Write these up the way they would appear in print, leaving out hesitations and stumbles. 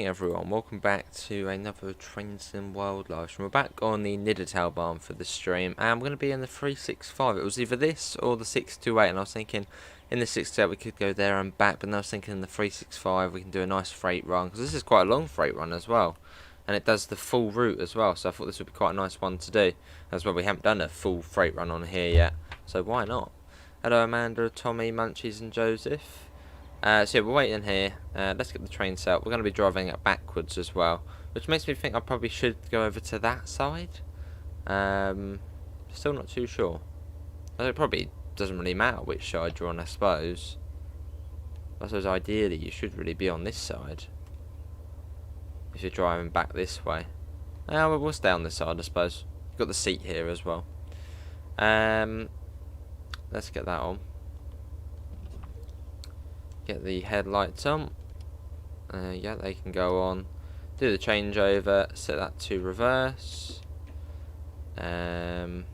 morning everyone, welcome back to another Train Sim Wildlife stream. We're back on the Niddertalbahn for the stream, and I'm going to be in the 365. It was either this or the 628, and I was thinking in the 628 we could go there and back, but then I was thinking in the 365 we can do a nice freight run, because this is quite a long freight run as well, and it does the full route as well, so I thought this would be quite a nice one to do, as well we haven't done a full freight run on here yet, so why not? Hello Amanda, Tommy, Munchies and Joseph. So yeah, we're waiting here. Let's get the train set up. We're going to be driving it backwards as well, which makes me think I probably should go over to that side. Still not too sure. It probably doesn't really matter which side you're on, I suppose. I suppose ideally you should really be on this side if you're driving back this way. Well, we'll stay on this side, I suppose. You've got the seat here as well. Let's get that on. Get the headlights on. Yeah, they can go on. Do the changeover. Set that to reverse. That's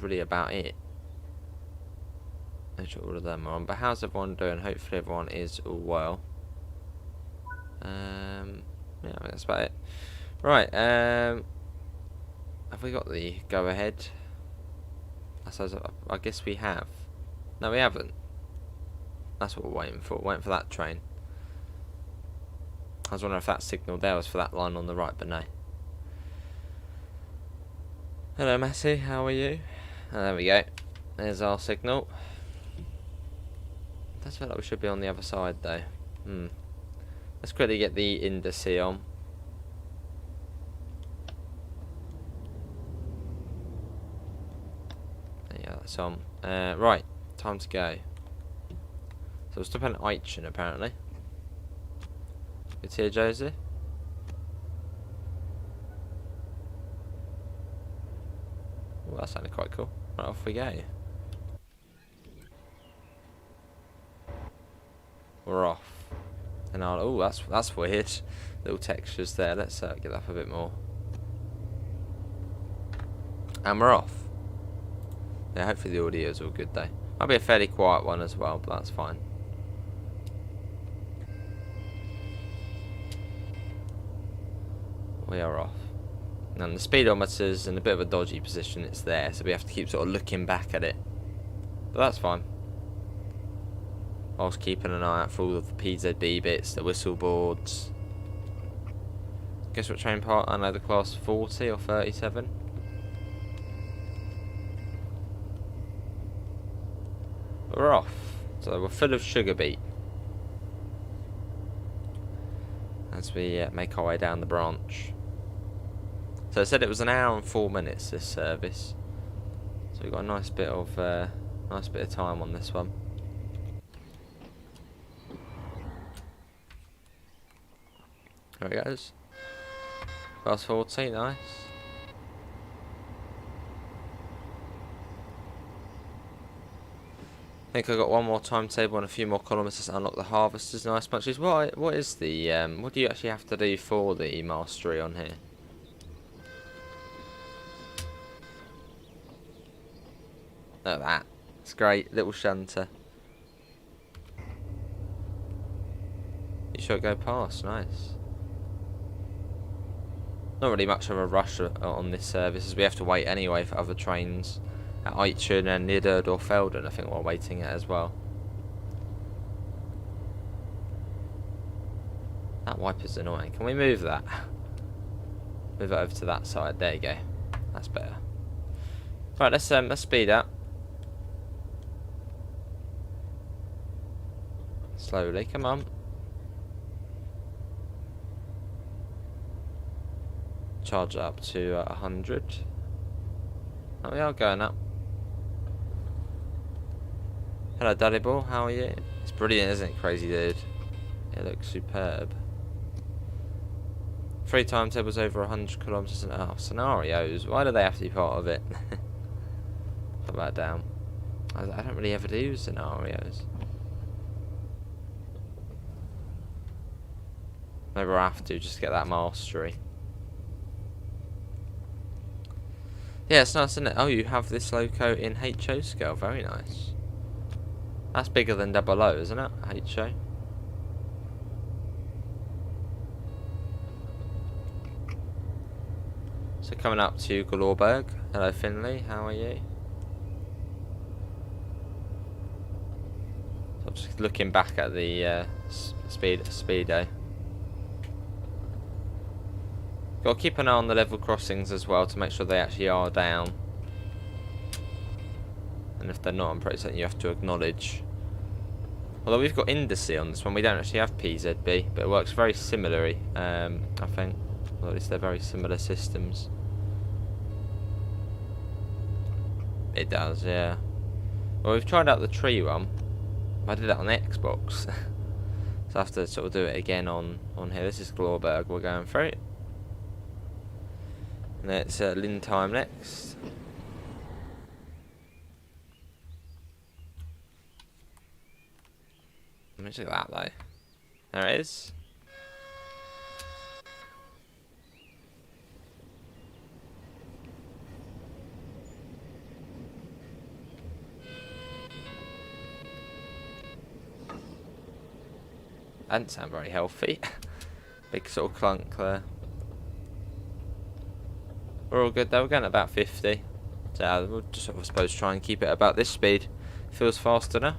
really about it. Make sure all of them are on. But how's everyone doing? Hopefully everyone is all well. Yeah, that's about it. Right. Have we got the go ahead? I guess we have. No, we haven't. That's what we're waiting for. Waiting for that train. I was wondering if that signal there was for that line on the right, but no. Hello, Massey. How are you? There we go. There's our signal. Does feel like we should be on the other side, though. Let's quickly get the indice on. Yeah, that's on. Right. Time to go. So we're stopping at Eichen apparently. Good here, Josie. Well, that sounded quite cool. Right, off we go. We're off. And oh, that's weird. Little textures there. Let's get that up a bit more. And we're off. Yeah, hopefully the audio is all good though. Might be a fairly quiet one as well, but that's fine. We are off. And the speedometer's in a bit of a dodgy position, it's there, so we have to keep sort of looking back at it. But that's fine. Whilst keeping an eye out for all of the PZB bits, the whistle boards. Guess what train part? I know the class 40 or 37. But we're off. So we're full of sugar beet. As we make our way down the branch. So I said it was an hour and 4 minutes this service, so we've got a nice bit of time on this one. There it goes. Class 40, nice. I think I got one more timetable and a few more kilometres to unlock the harvesters. Nice bunches. What is the what do you actually have to do for the mastery on here? Look at that. It's great. Little shunter. You should go past. Nice. Not really much of a rush on this service, as we have to wait anyway for other trains at Eichen and Niddertalbahn, I think we're waiting at as well. That wiper's annoying. Can we move that? Move it over to that side. There you go. That's better. Right, let's speed up. Slowly, come on. Charge it up to 100. Oh, we are going up. Hello, Daddy Ball. How are you? It's brilliant, isn't it, crazy dude? It looks superb. 3 timetables over 100 kilometers an hour. Scenarios. Why do they have to be part of it? Put that down. I don't really ever do scenarios. Maybe I have to just get that mastery. Yeah, it's nice, isn't it? Oh, you have this loco in HO scale. Very nice. That's bigger than 00, isn't it? HO. So coming up to Glorberg. Hello Finley, how are you? So I'm just looking back at the speedo. Got to keep an eye on the level crossings as well to make sure they actually are down. And if they're not, I'm pretty certain you have to acknowledge. Although we've got indice on this one, we don't actually have PZB, but it works very similarly, I think. Well, at least they're very similar systems. It does, yeah. Well, we've tried out the tree one. I did it on Xbox. So I have to sort of do it again on here. This is Glorberg we're going through. And it's Lindheim next. Let me look at that though. There it is. Doesn't sound very healthy. Big sort of clunk there. We're all good though, we're going at about 50. So we'll just sort of, I suppose, try and keep it about this speed. Feels fast enough.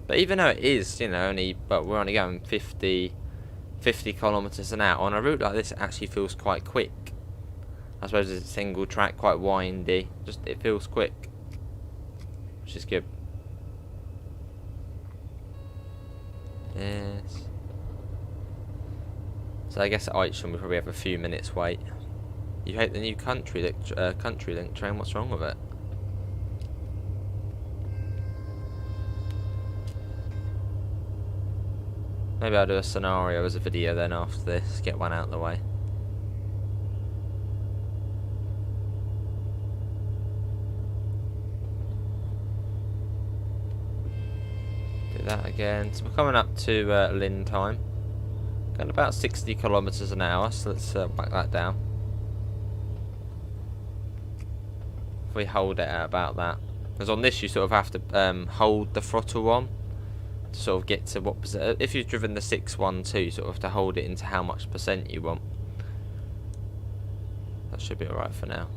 But even though it is, you know, but we're only going 50 kilometers an hour, on a route like this it actually feels quite quick. I suppose it's a single track, quite windy, just it feels quick, which is good. Yes. So I guess at Eichhorn we probably have a few minutes wait. You hate the new country link train, what's wrong with it? Maybe I'll do a scenario as a video then after this, get one out of the way. Do that again. So we're coming up to Lindheim. Going about 60 kilometers an hour, so let's back that down. If we hold it at about that. Because on this you sort of have to hold the throttle on. Sort of get to what percent. If you've driven the 612, you sort of have to hold it into how much percent you want. That should be alright for now.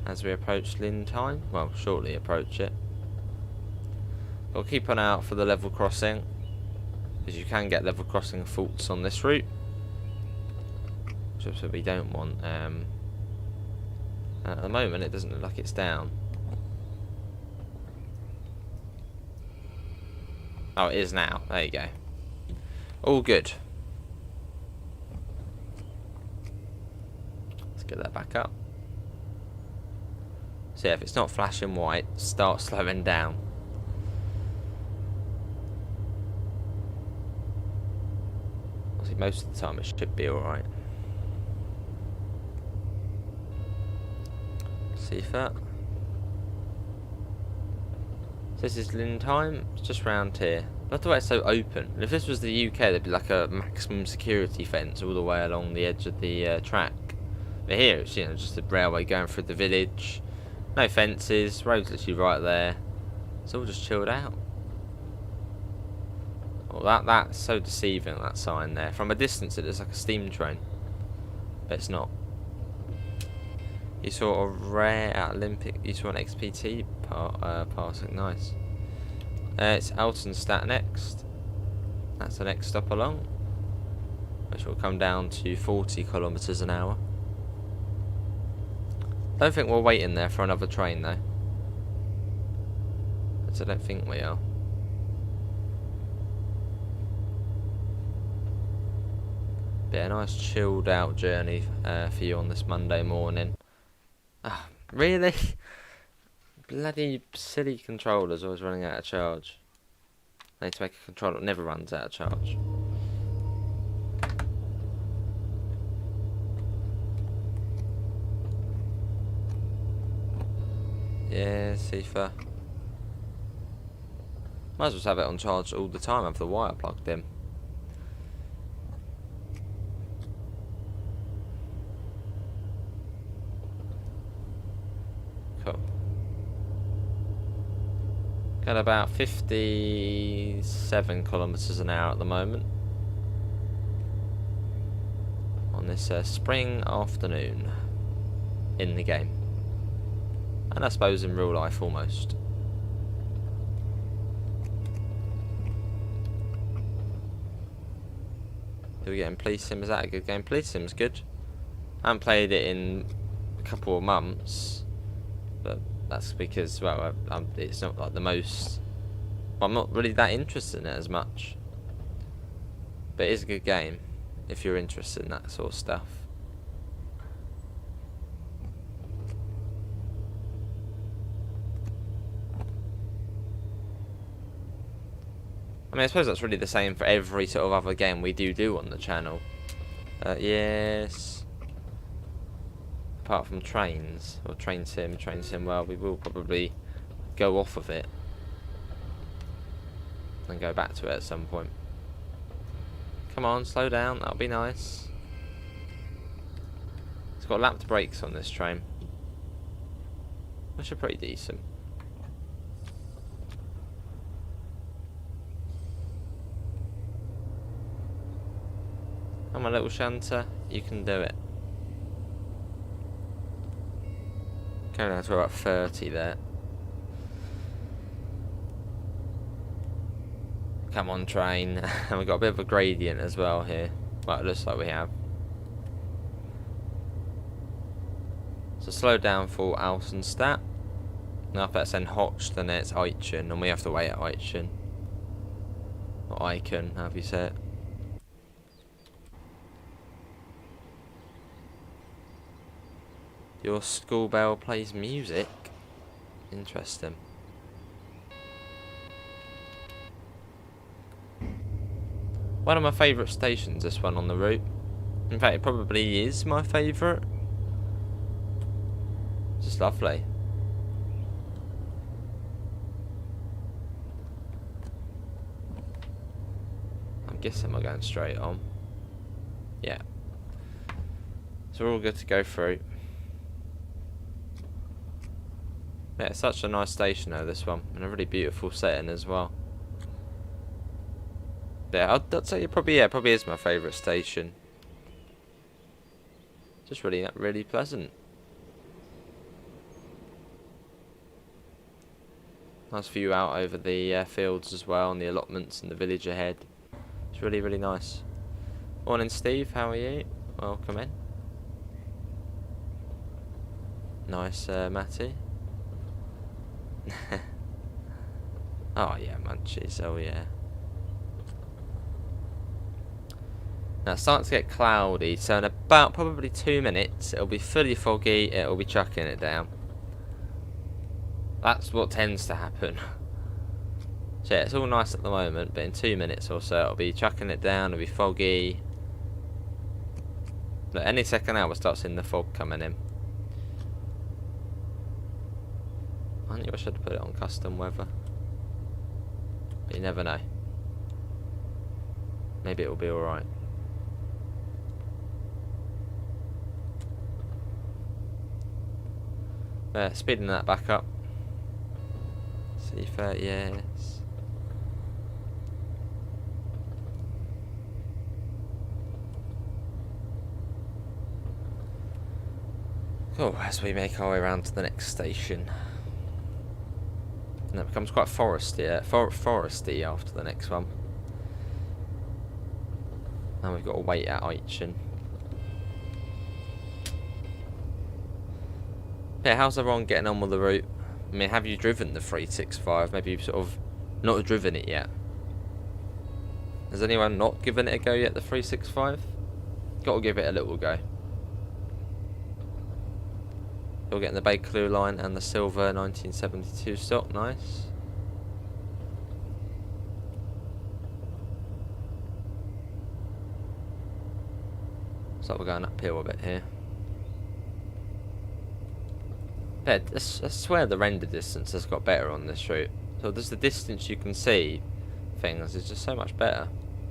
As we approach Lindheim, well, shortly approach it. We'll keep an eye out for the level crossing, because you can get level crossing faults on this route, which is what we don't want. At the moment it doesn't look like it's down. Oh, it is now. There you go. All good. Let's get that back up. So yeah, if it's not flashing white, start slowing down. Obviously most of the time it should be alright. So this is Lindheim, it's just round here. But the way it's so open. And if this was the UK, there'd be like a maximum security fence all the way along the edge of the track. But here it's, you know, just a railway going through the village. No fences, road's literally right there. It's all just chilled out. Well, that's so deceiving, that sign there. From a distance it looks like a steam train, but it's not. You saw a rare at Olympic. You saw an XPT passing. Nice. It's Altenstadt next. That's the next stop along, which will come down to 40 kilometers an hour. Don't think we're waiting there for another train though. I don't think we are. Be a nice chilled out journey for you on this Monday morning. Ah, really? Bloody silly controllers always running out of charge. I need to make a controller that never runs out of charge. Yeah, Sifa. Might as well have it on charge all the time, have the wire plugged in. Cool. Got about 57 kilometers an hour at the moment on this spring afternoon in the game, and I suppose in real life almost. Who are we getting? Police Sim, is that a good game? Police Sim's good. I haven't played it in a couple of months, but that's because, well, it's not like the most... Well, I'm not really that interested in it as much. But it is a good game, if you're interested in that sort of stuff. I mean, I suppose that's really the same for every sort of other game we do on the channel. Yes. Apart from trains, or train sim, well, we will probably go off of it and go back to it at some point. Come on, slow down, that'll be nice. It's got lapped brakes on this train, which are pretty decent. Come on, little shunter, you can do it. Going down to about 30 there. Come on, train. And we've got a bit of a gradient as well here. Well, it looks like we have. So slow down for Alsenstadt. Now if that's then Hoch, then it's Eichen, and we have to wait at Eichen. Or Eichen, however you say it. Your school bell plays music. Interesting. One of my favourite stations, this one on the route. In fact, it probably is my favourite. Just lovely. I'm guessing we're going straight on. Yeah. So we're all good to go through. Yeah, it's such a nice station though, this one, and a really beautiful setting as well. Yeah, I'd say it probably is my favourite station. Just really pleasant. Nice view out over the fields as well, and the allotments and the village ahead. It's really nice. Morning, Steve. How are you? Welcome in. Nice, Matty. Oh yeah, munchies. Oh yeah. Now it's starting to get cloudy, so in about probably 2 minutes it'll be fully foggy, it'll be chucking it down. That's what tends to happen. So yeah, it's all nice at the moment, but in 2 minutes or so it'll be chucking it down, it'll be foggy. But any second now we'll start seeing the fog coming in. I knew I should have put it on custom weather. But you never know. Maybe it'll be alright. Speeding that back up. C30, yes. Cool, as we make our way around to the next station. And it becomes quite foresty after the next one. And we've got to wait at Eichen. Yeah, how's everyone getting on with the route? I mean, have you driven the 365? Maybe you've sort of not driven it yet. Has anyone not given it a go yet, the 365? Got to give it a little go. You're getting the Bakerloo line and the silver 1972 stock, nice. So we're going uphill a bit here. Yeah, I swear the render distance has got better on this route. So there's the distance you can see things is just so much better.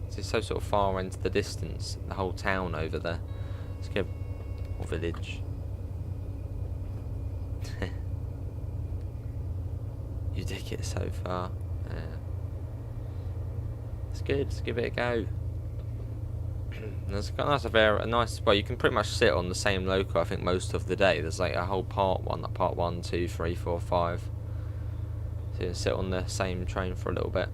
It's so sort of far into the distance, the whole town over there. Let's go, or village. You dig it so far. Yeah. It's good. Let's give it a go. There's a nice. Well, you can pretty much sit on the same local. I think most of the day. There's like a whole part one, like part 1, 2, 3, 4, 5. So you can sit on the same train for a little bit.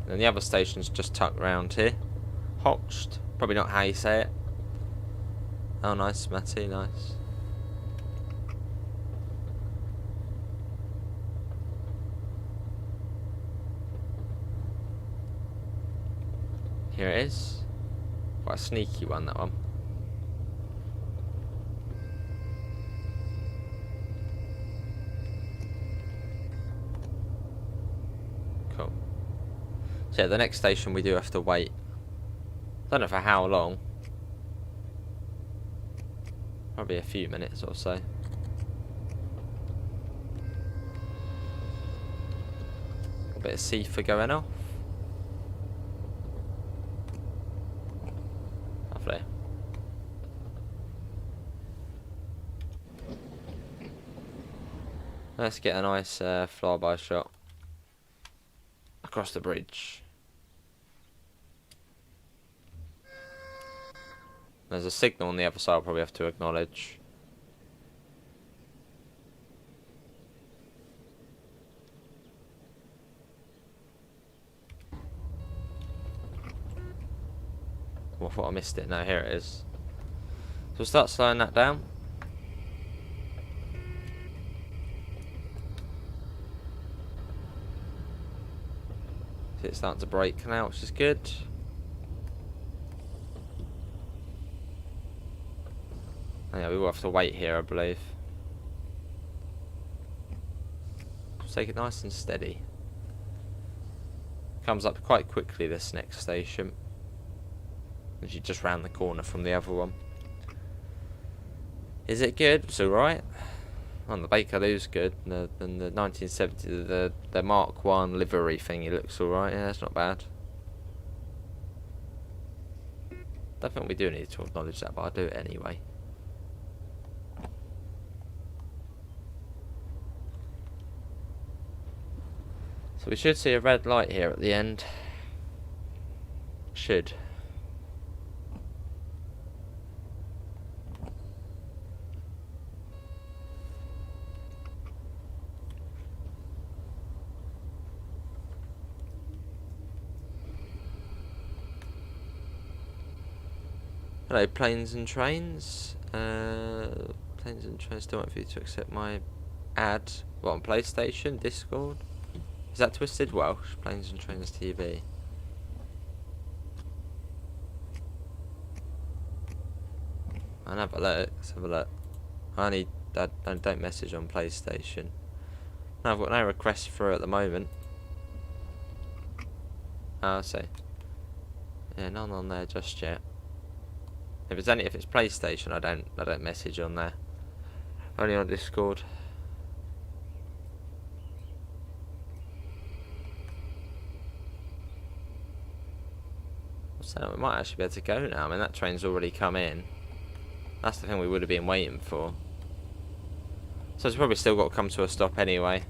And then the other station's just tucked round here. Hotched. Probably not how you say it. Oh, nice, Matty, nice. Here it is. Quite a sneaky one, that one. Cool. So yeah, the next station we do have to wait. I don't know for how long. Probably a few minutes or so. A bit of CIFA going off. Lovely. Let's get a nice flyby shot across the bridge. There's a signal on the other side I'll probably have to acknowledge. Oh, I thought I missed it. No, here it is. So we'll start slowing that down. See, it's starting to brake now, which is good. Yeah, we will have to wait here, I believe. Just take it nice and steady. Comes up quite quickly, this next station. As you just round the corner from the other one. Is it good? It's alright. On the Bakerloo's good. And the 1970, the Mark 1 livery thing, it looks alright. Yeah, it's not bad. Don't think we do need to acknowledge that, but I'll do it anyway. So we should see a red light here at the end. Should. Hello, planes and trains. Planes and trains don't want you to accept my ad. What, on PlayStation? Discord? Is that Twisted Welsh? Planes and Trains TV. I'll have a look. Let's have a look. I don't message on PlayStation. No, I've got no requests for it at the moment. Oh, I see. Yeah, none on there just yet. If it's PlayStation, I don't message on there. Only on Discord. So we might actually be able to go now. I mean, that train's already come in. That's the thing we would have been waiting for. So it's probably still got to come to a stop anyway.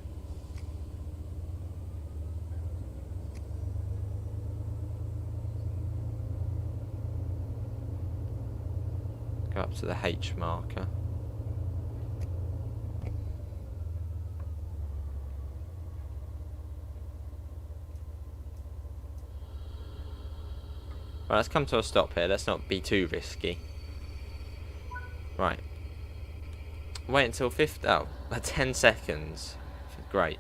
Go up to the H marker. Right, let's come to a stop here. Let's not be too risky. Right. Wait until 10 seconds. Great.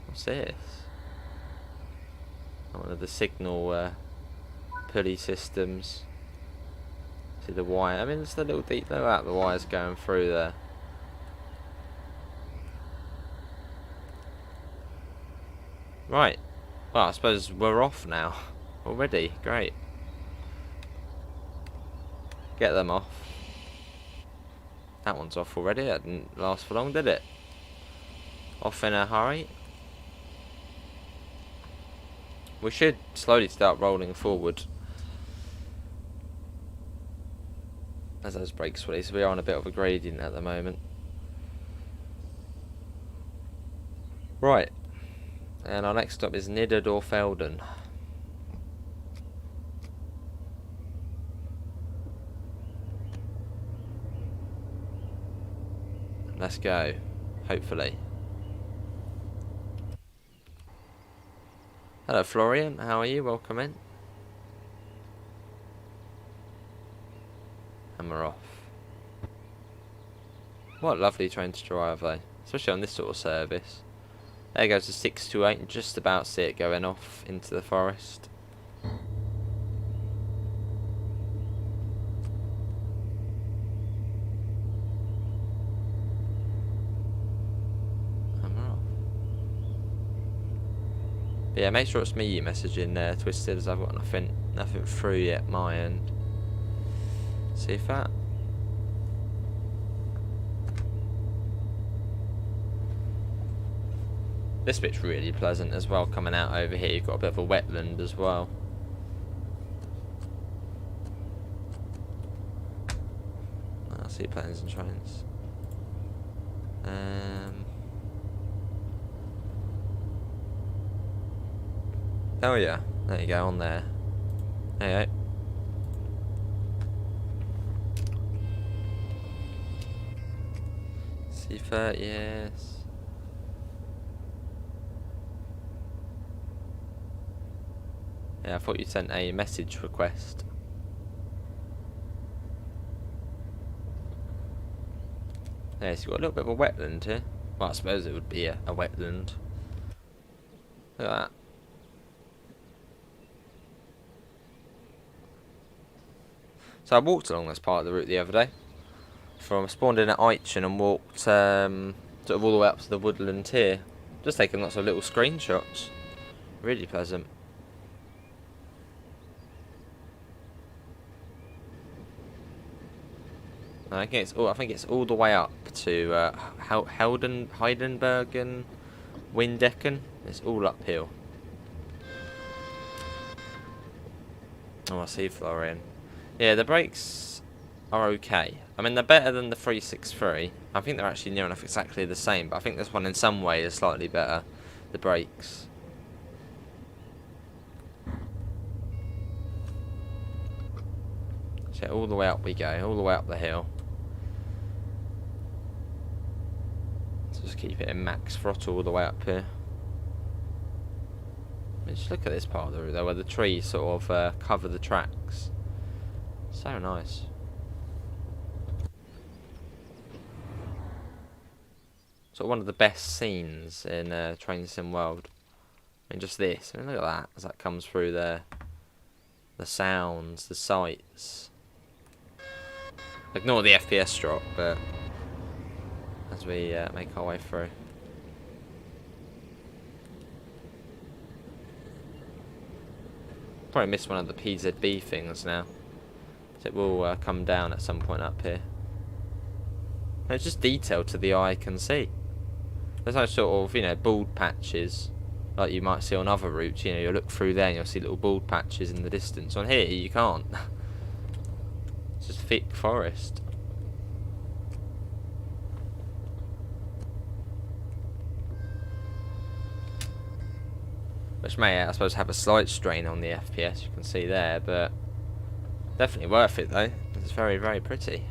What's this? One of the signal pulley systems. See the wire. I mean, it's the little detail about the wires going through there. Right. Well, I suppose we're off now. Already, great. Get them off. That one's off already. That didn't last for long, did it? Off in a hurry. We should slowly start rolling forward. as those brakes release. We are on a bit of a gradient at the moment. Right, and our next stop is Niddertalbahn. Let's go, hopefully. Hello Florian, how are you? Welcome in. And we're off. What a lovely train to drive though, especially on this sort of service. There goes the 628, and just about see it going off into the forest. But yeah, make sure it's me you messaging there, Twisted, as I've got nothing through yet my end. See if that. This bit's really pleasant as well, coming out over here. You've got a bit of a wetland as well. I see planes and trains. Oh yeah, there you go, on there. There you go. C30, yes. Yeah, I thought you sent a message request. Yeah, so you've got a little bit of a wetland here. Well, I suppose it would be a wetland. Look at that. So I walked along this part of the route the other day. I spawned in at Eichen and walked sort of all the way up to the woodland here. Just taking lots of little screenshots. Really pleasant. I think it's all the way up to Heidenbergen, Windecken. It's all uphill. Oh, I see, Florian. Yeah, the brakes are okay. I mean, they're better than the 363. I think they're actually near enough exactly the same, but I think this one in some way is slightly better. The brakes. So all the way up we go, all the way up the hill. So just keep it in max throttle all the way up here. I mean, just look at this part of the route though, where the trees sort of cover the tracks. So nice. Sort of one of the best scenes in Train Sim World. I mean, just this. I mean, look at that as that comes through there. The sounds, the sights. Ignore the FPS drop, but as we make our way through. Probably missed one of the PZB things now. So it will come down at some point up here. And it's just detail to the eye can see. There's no sort of, you know, bald patches like you might see on other routes. You know, you'll look through there and you'll see little bald patches in the distance. On here, you can't. It's just thick forest. Which may, I suppose, have a slight strain on the FPS, you can see there, but definitely worth it though. It's very, very pretty.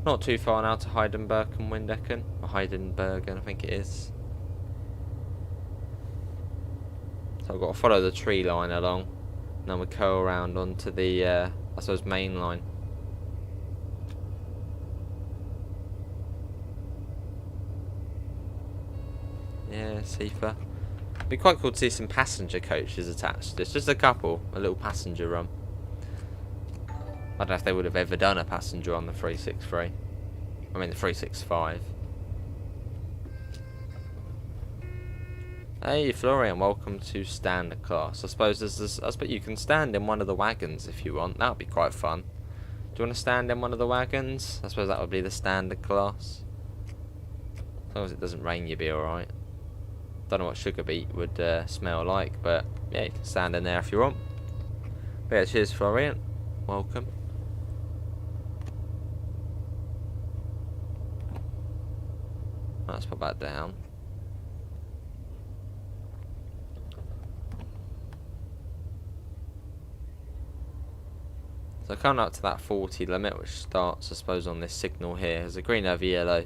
Not too far now to Heidenberg and Windecken, or Heidenbergen, I think it is. So I've got to follow the tree line along, and then we curl around onto the, I suppose, main line. Yeah, Sifa. It'd be quite cool to see some passenger coaches attached to this. Just a couple, a little passenger run. I don't know if they would have ever done a passenger on the 363. I mean the 365. Hey Florian, welcome to standard class. I suppose you can stand in one of the wagons if you want. That would be quite fun. Do you want to stand in one of the wagons? I suppose that would be the standard class. As long as it doesn't rain, you'll be alright. Don't know what sugar beet would smell like, but yeah, you can stand in there if you want. But yeah, cheers Florian. Welcome. Let's put that down. So coming up to that 40 limit, which starts, I suppose, on this signal here. There's a green over yellow.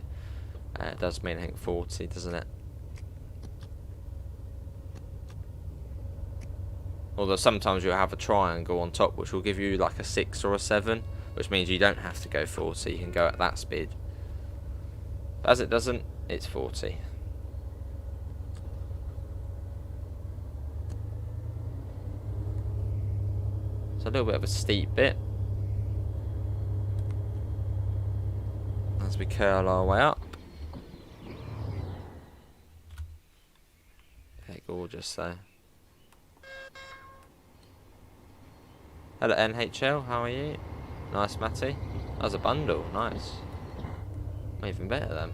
It does mean, I think, 40, doesn't it? Although sometimes you'll have a triangle on top, which will give you like a 6 or a 7, which means you don't have to go 40, you can go at that speed. But as it doesn't, it's 40. So a little bit of a steep bit. As we curl our way up. Okay, gorgeous though. Hello NHL, how are you? Nice, Matty. That was a bundle, nice. Even better then.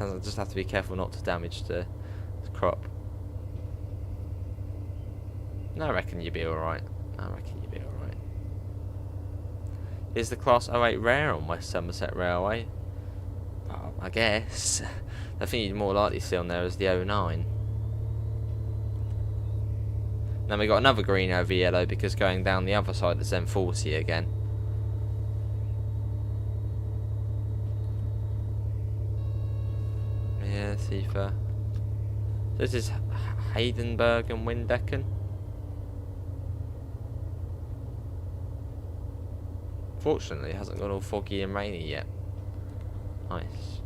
I just have to be careful not to damage the crop. No, I reckon you'll be alright. Is the Class 08 rare on West Somerset Railway? Oh, I guess. I think you'd more likely see on there as the 09. Then we got another green over yellow because going down the other side it's then 40 again. Yeah, Sifa. This is Heidenberg and Windecken. Fortunately, it hasn't got all foggy and rainy yet. Nice.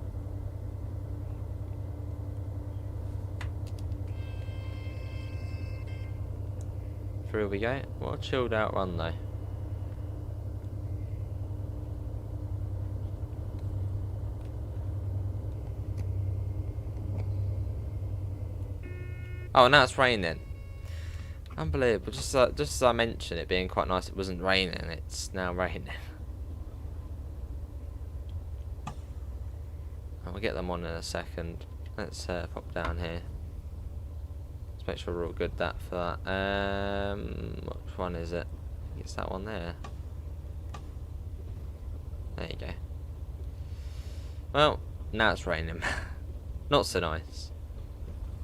Through we go. What a chilled out run though. Oh, now it's raining. Unbelievable. Just as I mentioned it being quite nice, it wasn't raining. It's now raining. And we'll get them on in a second. Let's pop down here. Let's make sure we're all good for that. Which one is it? I think it's that one there. There you go. Well, now it's raining. Not so nice.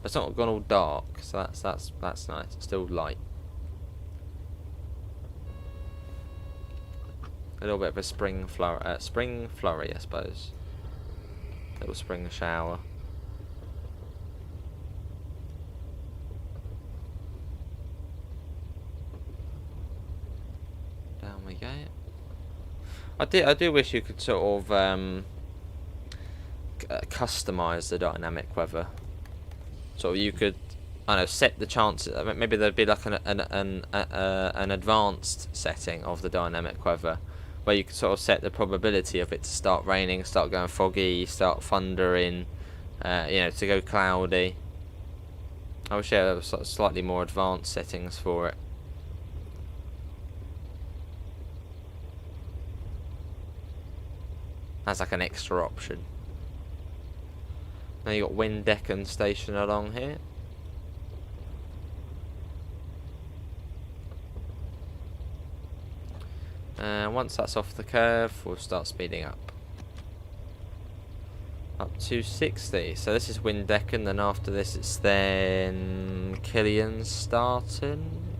It's not gone all dark, so that's nice. It's still light. A little bit of a spring flurry, I suppose. Little spring shower. Down we go. I do wish you could sort of customize the dynamic weather. So you could, I don't know, set the chances. Maybe there'd be like an advanced setting of the dynamic weather, where you could sort of set the probability of it to start raining, start going foggy, start thundering, you know, to go cloudy. I wish there was sort of slightly more advanced settings for it. That's like an extra option. Now you got Windecken station along here. Once that's off the curve, we'll start speeding up. Up to 60. So this is Windecken, then after this it's then Killian starting.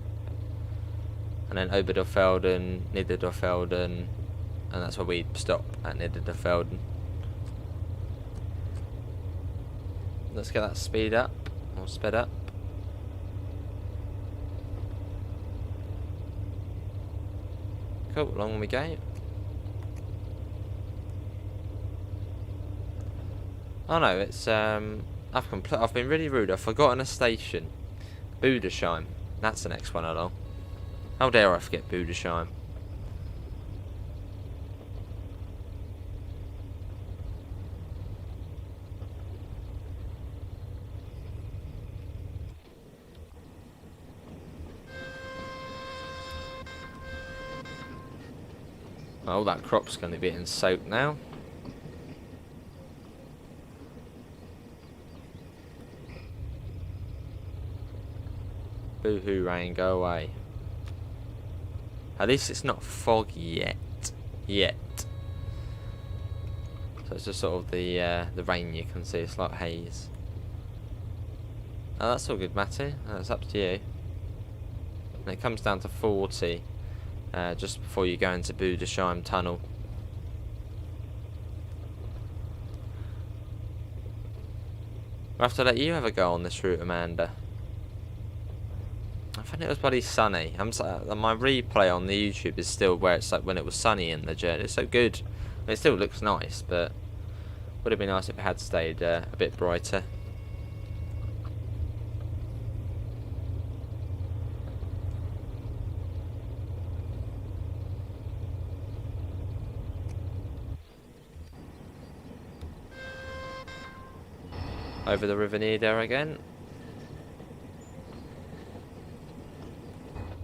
And then Oberdofelden, Niddertalbahn, and that's where we stop at Niddertalbahn. Let's get that speed up, or sped up. Cool, along we go. Oh no, it's I've been really rude. I've forgotten a station. Budesheim. That's the next one along. How dare I forget Budesheim? Oh, that crop's going to be getting soaked now. Boo-hoo rain, go away. At least it's not foggy yet. So it's just sort of the rain you can see. It's like haze. Oh, that's all good, Matty. That's up to you. And it comes down to 40 just before you go into BritishAce tunnel. We'll have to let you have a go on this route, Amanda. I think it was bloody sunny. My replay on the YouTube is still where it's like when it was sunny in the journey. It's so good. I mean, it still looks nice, but would have been nice if it had stayed a bit brighter. Over the River Niddertalbahn again.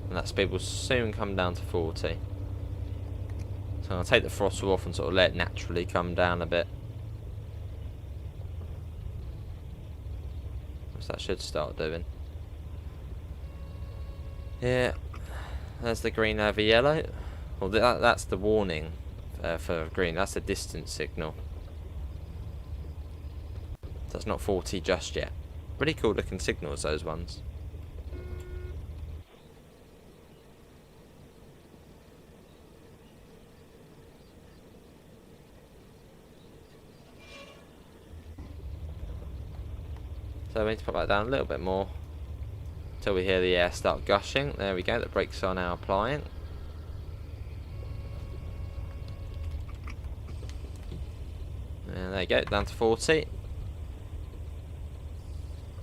And that speed will soon come down to 40. So I'll take the throttle off and sort of let it naturally come down a bit. So that should start doing. Yeah. There's the green over yellow. Well, that's the warning for green. That's a distance signal. So it's not 40 just yet. Pretty cool looking signals, those ones. So we need to put that down a little bit more until we hear the air start gushing. There we go, the brakes are now applying. And there you go, down to 40.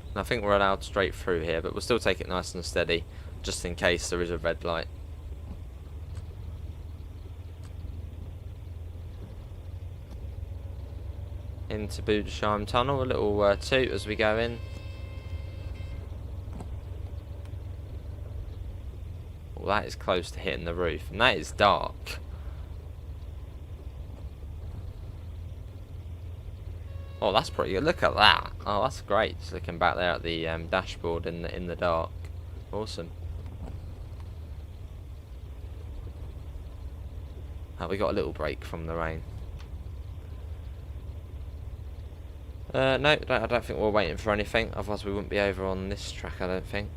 And I think we're allowed straight through here, but we'll still take it nice and steady, just in case there is a red light. Into BritishAce tunnel, a little toot as we go in. Well, that is close to hitting the roof, and that is dark. Oh, that's pretty good. Look at that. Oh, that's great. Just looking back there at the dashboard in the dark. Awesome. Oh, we got a little break from the rain. No, I don't think we're waiting for anything. Otherwise, we wouldn't be over on this track, I don't think.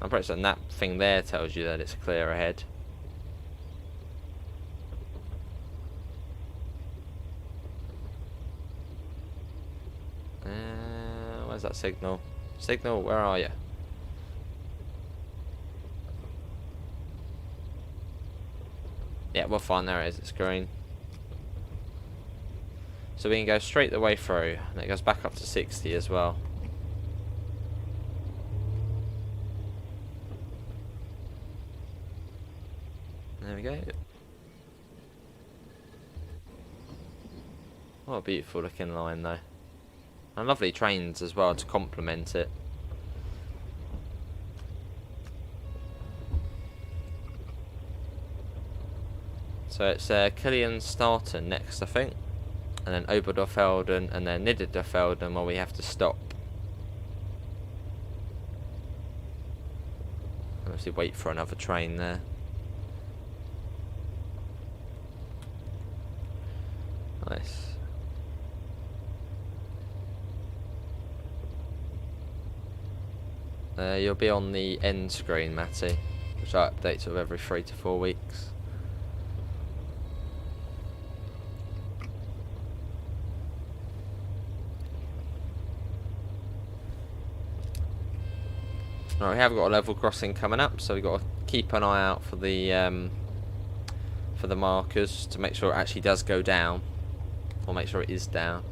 I'm pretty certain that thing there tells you that it's clear ahead. Where's that signal? Signal, where are you? Yeah, we're fine. There it is. It's green. So we can go straight the way through, and it goes back up to 60 as well. There we go. What a beautiful looking line though. And lovely trains as well to complement it. So it's Killian-Starten next, I think. And then Oberdorfelden and then Niddertalbahn where we have to stop. Obviously wait for another train there. Nice. You'll be on the end screen, Matty, which I update sort of every 3 to 4 weeks. Right, we have got a level crossing coming up, so we've got to keep an eye out for the markers to make sure it actually does go down, or make sure it is down.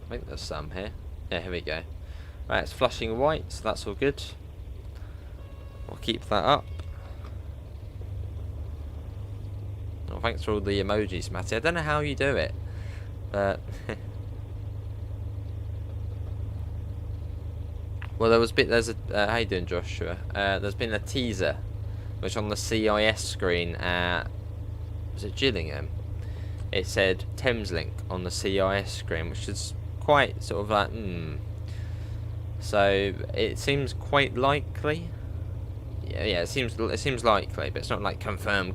I think there's some here. Yeah, here we go. Right, it's flashing white, so that's all good. We'll keep that up. Well, thanks for all the emojis, Matty. I don't know how you do it, but well, there's a how you doing, Joshua? There's been a teaser which on the CIS screen at, was it Gillingham? It said Thameslink on the CIS screen, which is quite sort of like, So it seems quite likely. Yeah, it seems likely, but it's not like confirm,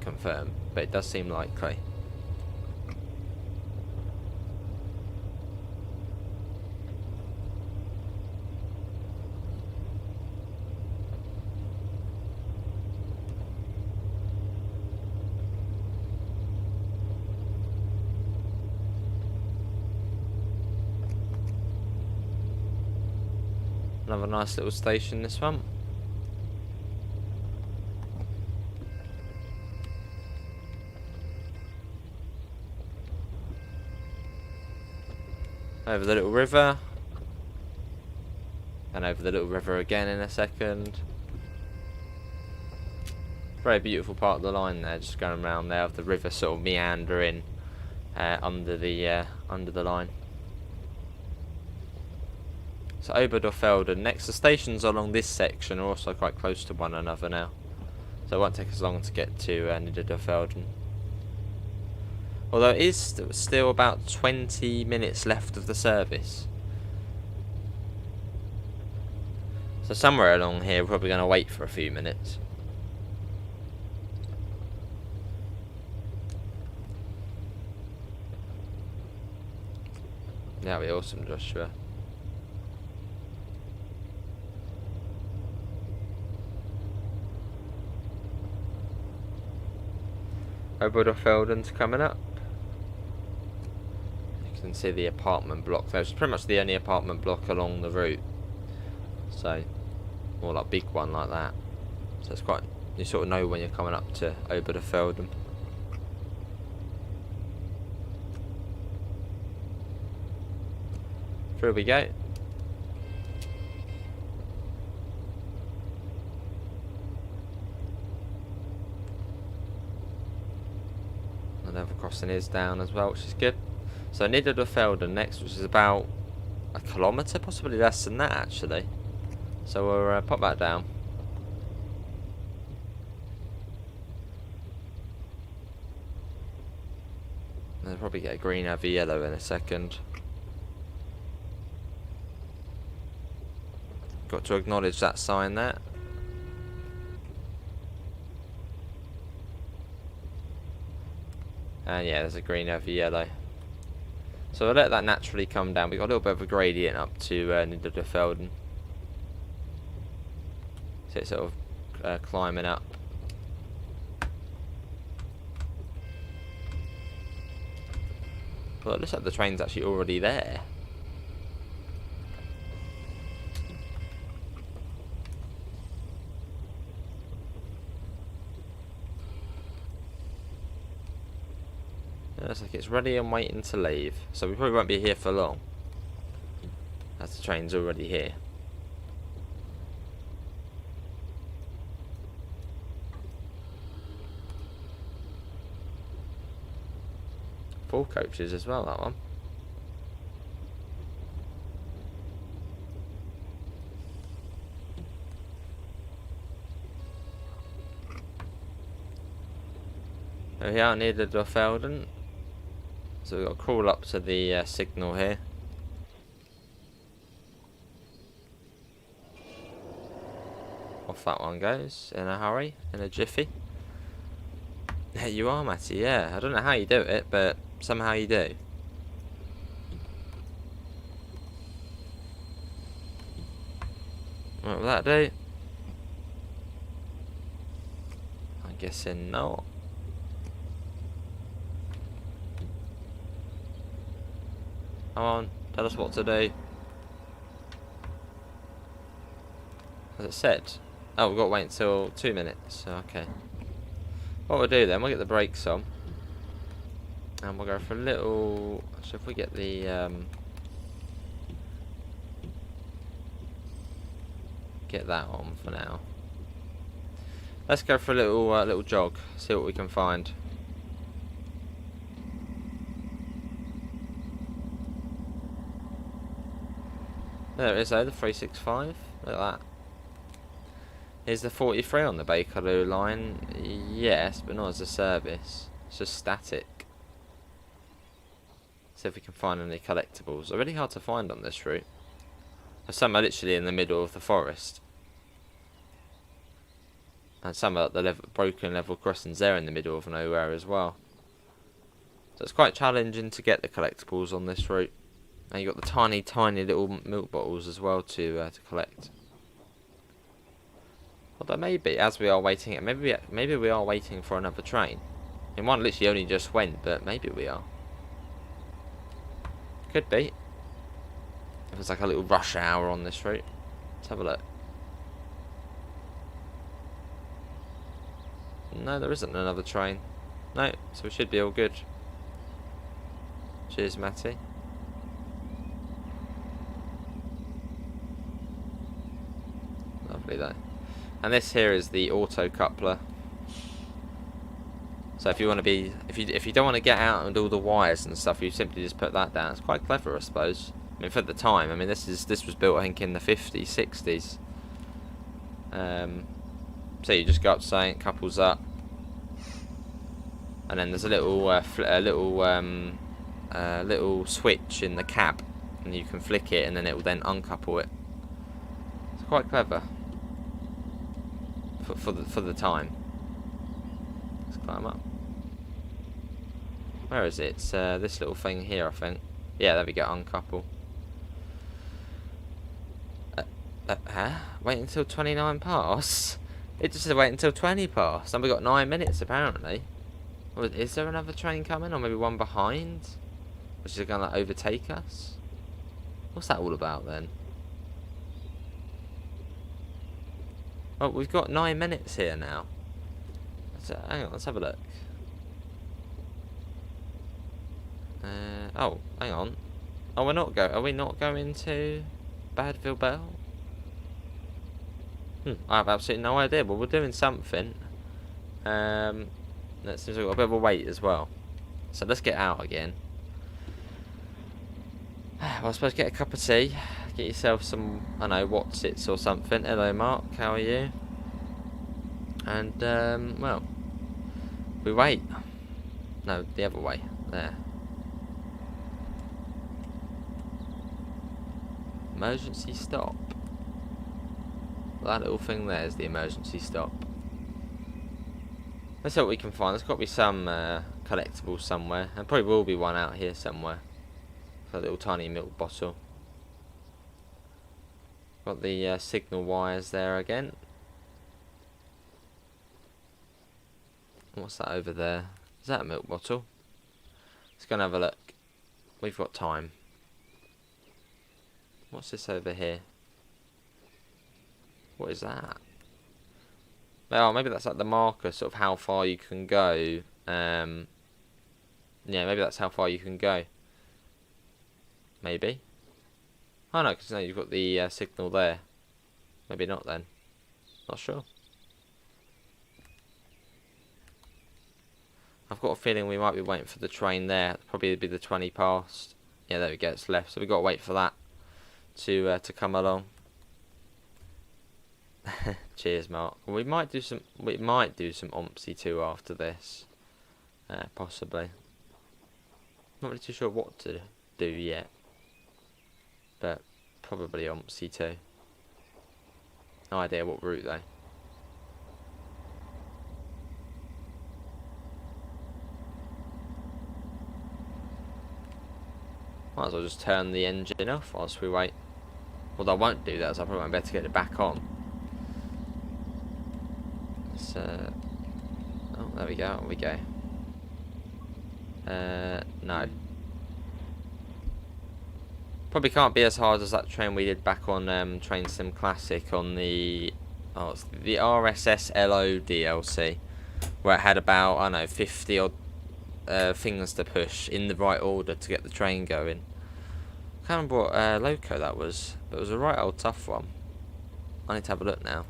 but it does seem likely. Another nice little station, this one. Over the little river. And over the little river again in a second. Very beautiful part of the line there, just going around there, with the river sort of meandering under the line. So Oberdorfelden. Next, the stations along this section are also quite close to one another now, so it won't take us long to get to Niddertalbahn. Although it is still about 20 minutes left of the service. So somewhere along here we're probably going to wait for a few minutes. That'd be awesome, Joshua. Oberdorfelden's coming up. You can see the apartment block there. It's pretty much the only apartment block along the route. So, more like a big one like that. So it's quite, you sort of know when you're coming up to Oberdorfelden. Through we go. Another crossing is down as well, which is good. So Niddertalbahn next, which is about a kilometre, possibly less than that actually. So we'll pop that down. And I'll probably get a green over yellow in a second. Got to acknowledge that sign there. And yeah, there's a green over yellow. So we'll let that naturally come down. We've got a little bit of a gradient up to Niddertalbahn. So it's sort of climbing up. Well, it looks like the train's actually already there. Looks like it's ready and waiting to leave. So we probably won't be here for long, as the train's already here. Full coaches as well, that one. There we are, near the Niddertalbahn. So we've got to crawl up to the signal here. Off that one goes, in a hurry, in a jiffy. There you are, Matty, yeah. I don't know how you do it, but somehow you do. What will that do? I'm guessing not. Come on, tell us what to do. As it said. Oh, we've got to wait until 2 minutes. Okay. What we'll do then, we'll get the brakes on. And we'll go for a little... So if we get the... get that on for now. Let's go for a little jog. See what we can find. There it is though, the 365. Look at that. Is the 43 on the Bakerloo line? Yes, but not as a service. It's just static. See if we can find any collectibles. They're really hard to find on this route. Some are literally in the middle of the forest. And some are at the broken level crossings there in the middle of nowhere as well. So it's quite challenging to get the collectibles on this route. And you've got the tiny, tiny little milk bottles as well to collect. Although maybe, as we are waiting, maybe we are waiting for another train. I mean, one literally only just went, but maybe we are. Could be. If it's like a little rush hour on this route. Let's have a look. No, there isn't another train. No, so we should be all good. Cheers, Matty. Lovely though. And this here is the auto coupler. So if you want to be, if you don't want to get out and do all the wires and stuff, you simply just put that down. It's quite clever, I suppose. I mean, for the time. I mean, this was built, I think, in the 50s, 60s. So you just go up saying couples up, and then there's a little switch in the cab, and you can flick it, and then it will then uncouple it. It's quite clever for the time. Let's climb up. Where is it? It's this little thing here, I think. Yeah, there we go. Uncouple. Wait until 29 past. It just said wait until 20 past, and we got 9 minutes apparently. Well, is there another train coming, or maybe one behind, which is going to overtake us? What's that all about then? Well, we've got 9 minutes here now. Hang on, let's have a look. Oh, hang on. Oh, are we not going to Badville Bell? I have absolutely no idea, but we're doing something. That seems like we've got a bit of a wait as well. So let's get out again. Well, I suppose get a cup of tea. Get yourself some, I don't know, Watsits or something. Hello, Mark. How are you? And, well, we wait. No, the other way. There. Emergency stop. That little thing there is the emergency stop. Let's see what we can find. There's got to be some collectibles somewhere. There probably will be one out here somewhere. A little tiny milk bottle. Got the signal wires there again. What's that over there? Is that a milk bottle? Let's go and have a look. We've got time. What's this over here? What is that? Oh, maybe that's like the marker, sort of how far you can go. Yeah, maybe that's how far you can go. Maybe. Oh no, because now you've got the signal there. Maybe not then. Not sure. I've got a feeling we might be waiting for the train there. It'll probably be the 20 past. Yeah, there we go. It's left, so we've got to wait for that to come along. Cheers, Mark. We might do some Ompsy too after this, possibly. Not really too sure what to do yet, but probably Ompsy too. No idea what route though. Might as well just turn the engine off whilst we wait. Although I won't do that, so I probably won't be able to get it back on. Oh, there we go. On we go. No. Probably can't be as hard as that train we did back on Train Sim Classic on the it's the RSS LO DLC, where it had about, I don't know, 50 odd things to push in the right order to get the train going. I can't remember what loco that was, but it was a right old tough one. I need to have a look now.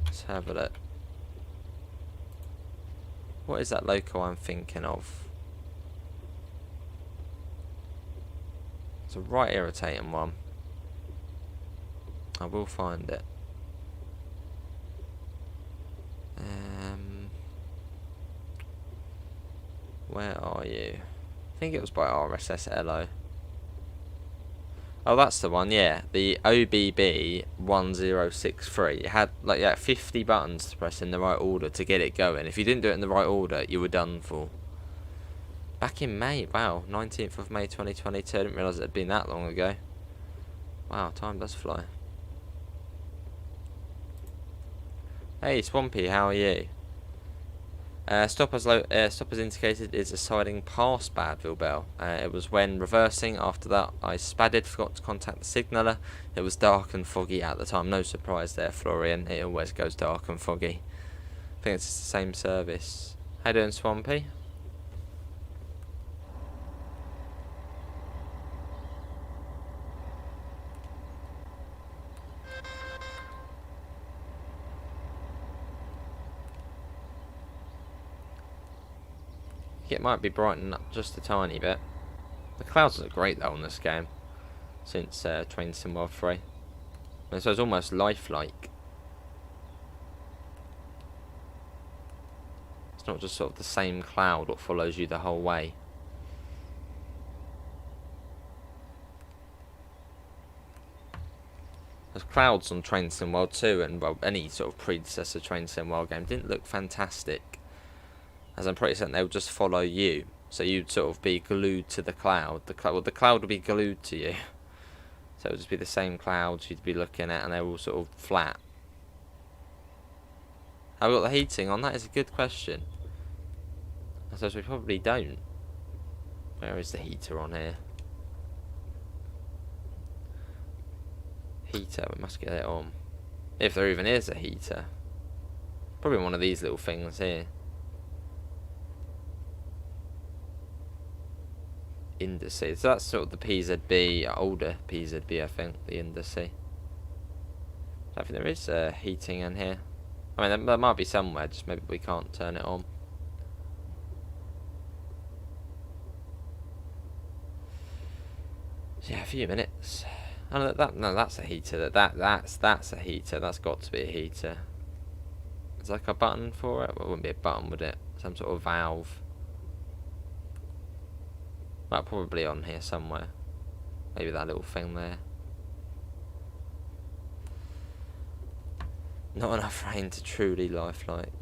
Let's have a look. What is that loco I'm thinking of? It's a right irritating one. I will find it. Where are you? I think it was by RSSLO. Oh, that's the one, yeah. The OBB 1063. It had like 50 buttons to press in the right order to get it going. If you didn't do it in the right order, you were done for. Back in May, wow, 19th of May 2022. I didn't realise it had been that long ago. Wow, time does fly. Hey, Swampy, how are you? Stop as indicated is a siding past Badville Bell. It was when reversing. After that, I spadded, forgot to contact the signaller. It was dark and foggy at the time. No surprise there, Florian. It always goes dark and foggy. I think it's the same service. How you doing, Swampy? It might be brightening up just a tiny bit. The clouds look great though on this game since Train Sim World 3. And so it's almost lifelike. It's not just sort of the same cloud that follows you the whole way. There's clouds on Train Sim World 2 and well, any sort of predecessor Train Sim World game didn't look fantastic. As I'm pretty certain they would just follow you. So you'd sort of be glued to the cloud. The cloud would be glued to you. So it would just be the same clouds you'd be looking at and they're all sort of flat. Have we got the heating on? That is a good question. I suppose we probably don't. Where is the heater on here? Heater, we must get it on. If there even is a heater. Probably one of these little things here. Indices. So that's sort of the PZB, older PZB, I think, the indice. I think there is heating in here. I mean, there might be somewhere, just maybe we can't turn it on. Yeah, a few minutes. Oh, no, that's a heater. That's a heater. That's got to be a heater. Is there like a button for it? Well, it wouldn't be a button, would it? Some sort of valve. Well, probably on here somewhere. Maybe that little thing there. Not enough rain to truly lifelike.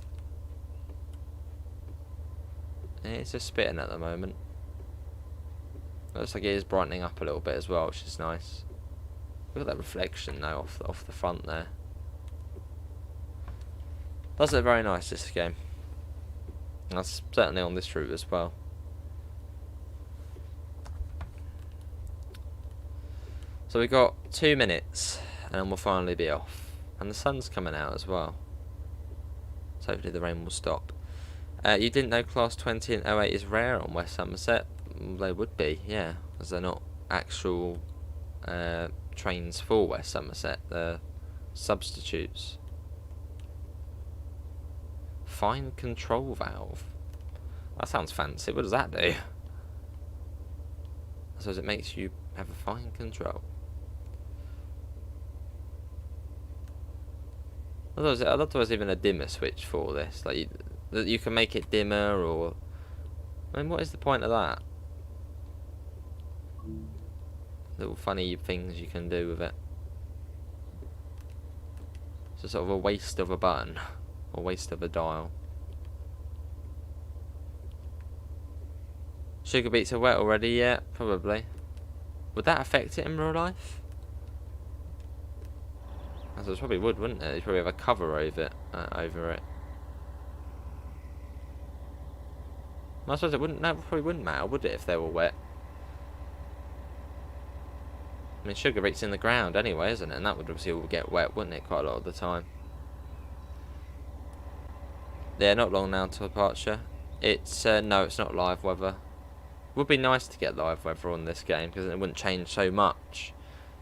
It's just spitting at the moment. Looks like it is brightening up a little bit as well, which is nice. Look at that reflection now off the front there. Does look very nice, this game. That's certainly on this route as well. So we've got 2 minutes and then we'll finally be off. And the sun's coming out as well. So hopefully the rain will stop. You didn't know Class 20 and 08 is rare on West Somerset? They would be, yeah. As they're not actual trains for West Somerset. They're substitutes. Fine control valve. That sounds fancy. What does that do? I suppose it makes you have a fine control. I thought there was even a dimmer switch for this. Like you can make it dimmer, or I mean, what is the point of that? Little funny things you can do with it. It's sort of a waste of a button, or waste of a dial. Sugar beets are wet already? Yeah, probably. Would that affect it in real life? I suppose it probably would, wouldn't it? You'd probably have a cover over it. I suppose it wouldn't. No, it probably wouldn't matter, would it, if they were wet? I mean, sugar beets in the ground anyway, isn't it? And that would obviously all get wet, wouldn't it? Quite a lot of the time. Yeah, not long now until departure. It's no, it's not live weather. Would be nice to get live weather on this game because it wouldn't change so much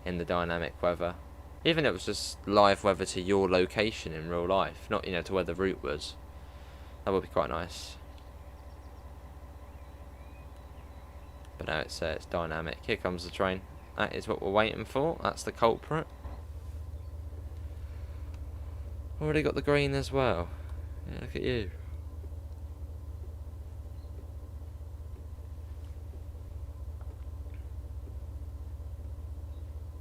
in the dynamic weather. Even if it was just live weather to your location in real life, not, you know, to where the route was. That would be quite nice. But no, it's dynamic. Here comes the train. That is what we're waiting for. That's the culprit. Already got the green as well. Yeah, look at you.